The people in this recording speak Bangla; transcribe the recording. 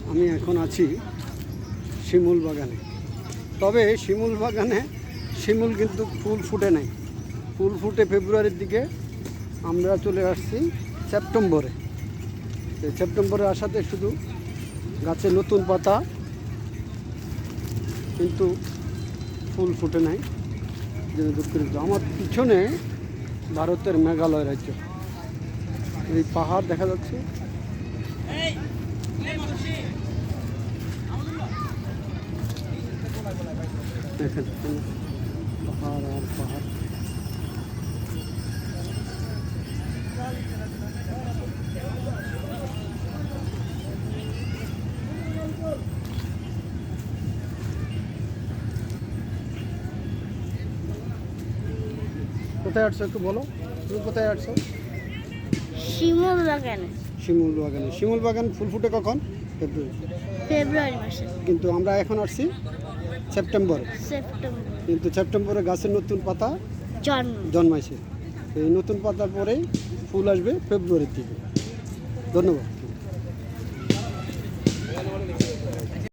আমি এখন আছি শিমুল বাগানে। তবে শিমুল বাগানে শিমুল কিন্তু ফুল ফুটে নাই, ফুল ফুটে ফেব্রুয়ারির দিকে। আমরা চলে আসছি সেপ্টেম্বরে। সেপ্টেম্বরে আসাতে শুধু গাছে নতুন পাতা, কিন্তু ফুল ফুটে নাই, যেন দুঃখিত। আমার পিছনে ভারতের মেঘালয় রাজ্য, এই পাহাড় দেখা যাচ্ছে। দেখেন পাহাড় আর পাহাড়। কোথায় আসছো একটু বলো, তুমি কোথায় আসছো? শিমুল বাগানে। শিমুল বাগানে। শিমুল বাগান ফুল ফুটে কখন? ফেব্রুয়ারি মাসে। কিন্তু আমরা এখন আসছি সেপ্টেম্বরে। কিন্তু সেপ্টেম্বরে গাছের নতুন পাতা জন্মাইছে। এই নতুন পাতা পরেই ফুল আসবে ফেব্রুয়ারির দিকে। ধন্যবাদ।